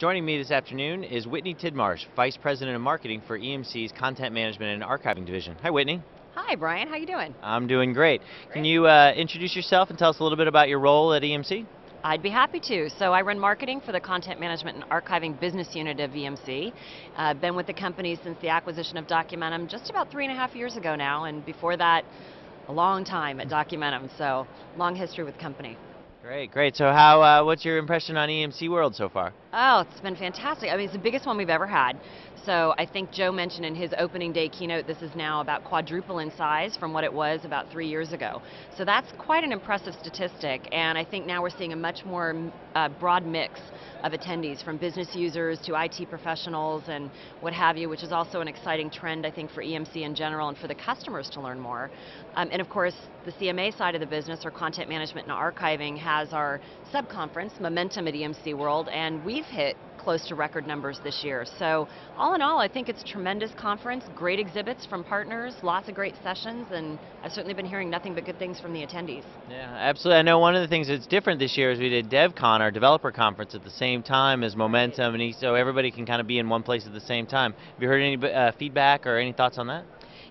Joining me this afternoon is Whitney Tidmarsh, Vice President of Marketing for EMC's Content Management and Archiving Division. Hi, Whitney. Hi, Brian. How you doing? I'm doing great. Can you introduce yourself and tell us a little bit about your role at EMC? I'd be happy to. So I run marketing for the Content Management and Archiving business unit of EMC. Been with the company since the acquisition of Documentum just about 3.5 years ago now, and before that, a long time at Documentum. So long history with the company. Great. So what's your impression on EMC World so far? Oh, it's been fantastic. I mean, it's the biggest one we've ever had. So I think Joe mentioned in his opening day keynote, this is now about quadruple in size from what it was about 3 years ago. So that's quite an impressive statistic, and I think now we're seeing a much more broad mix of attendees, from business users to IT professionals and what have you, which is also an exciting trend, I think, for EMC in general and for the customers to learn more. And of course, the CMA side of the business, or Content Management and Archiving, has our sub-conference, Momentum at EMC World, and we've hit close to record numbers this year. So all in all, I think it's a tremendous conference, great exhibits from partners, lots of great sessions, and I've certainly been hearing nothing but good things from the attendees. Yeah, absolutely. I know one of the things that's different this year is we did DevCon, our developer conference, at the same time as Momentum, and so everybody can kind of be in one place at the same time. Have you heard any feedback or any thoughts on that?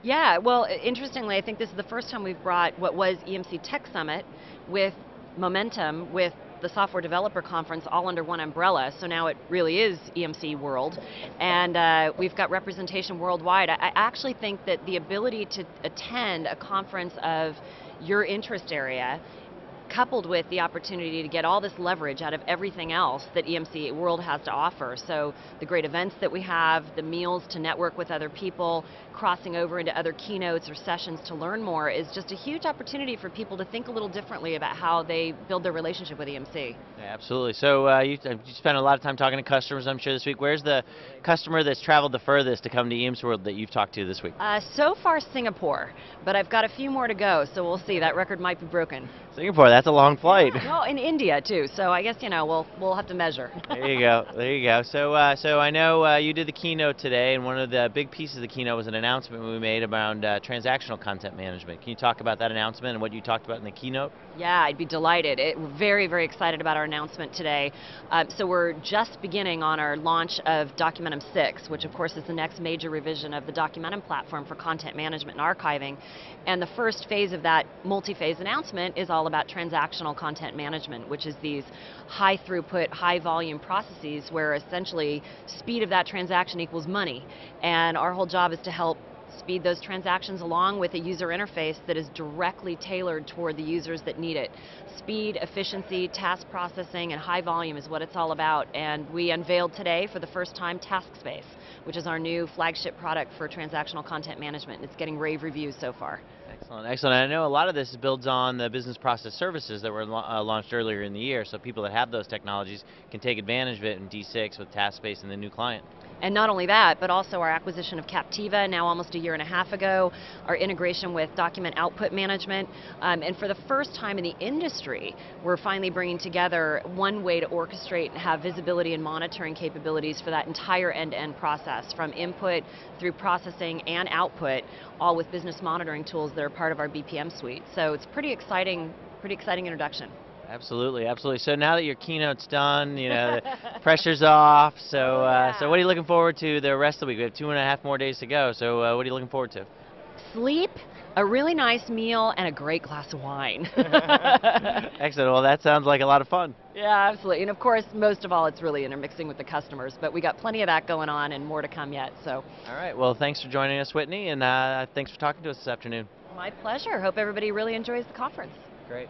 Yeah, well, interestingly, I think this is the first time we've brought what was EMC Tech Summit with Momentum, with the Software Developer Conference, all under one umbrella. So now it really is EMC World, and we've got representation worldwide. I actually think that the ability to attend a conference of your interest area, coupled with the opportunity to get all this leverage out of everything else that EMC World has to offer. So the great events that we have, the meals to network with other people, crossing over into other keynotes or sessions to learn more, is just a huge opportunity for people to think a little differently about how they build their relationship with EMC. Yeah, absolutely. So you spent a lot of time talking to customers, I'm sure, this week. Where's the customer that's traveled the furthest to come to EMC World that you've talked to this week? So far, Singapore, but I've got a few more to go, so we'll see. That record might be broken. Singapore, that's a long flight. Well, in India too, so I guess, we'll have to measure. There you go. So I know you did the keynote today, and one of the big pieces of the keynote was an announcement we made around transactional content management. Can you talk about that announcement and what you talked about in the keynote? Yeah, I'd be delighted. We're very, very excited about our announcement today. So we're just beginning on our launch of Documentum 6, which of course is the next major revision of the Documentum platform for content management and archiving. And the first phase of that multi-phase announcement is all about transactional content management, which is these high throughput, high volume processes where essentially speed of that transaction equals money. And our whole job is to help speed those transactions along with a user interface that is directly tailored toward the users that need it. Speed, efficiency, task processing, and high volume is what it's all about. And we unveiled today for the first time TaskSpace, which is our new flagship product for transactional content management. It's getting rave reviews so far. Excellent. I know a lot of this builds on the business process services that were launched earlier in the year, so people that have those technologies can take advantage of it in D6 with TaskSpace and the new client. And not only that, but also our acquisition of Captiva now almost 1.5 years ago, our integration with document output management, and for the first time in the industry, we're finally bringing together one way to orchestrate and have visibility and monitoring capabilities for that entire end-to-end process, from input through processing and output, all with business monitoring tools that are part of our BPM suite. So it's pretty exciting introduction. Absolutely. So now that your keynote's done, the pressure's off. So so what are you looking forward to the rest of the week? We have 2.5 more days to go. So what are you looking forward to? Sleep, a really nice meal, and a great glass of wine. Excellent. Well, that sounds like a lot of fun. Yeah, absolutely. And of course, most of all, it's really intermixing with the customers. But we got plenty of that going on and more to come yet. So. All right. Well, thanks for joining us, Whitney, and thanks for talking to us this afternoon. My pleasure. Hope everybody really enjoys the conference. Great.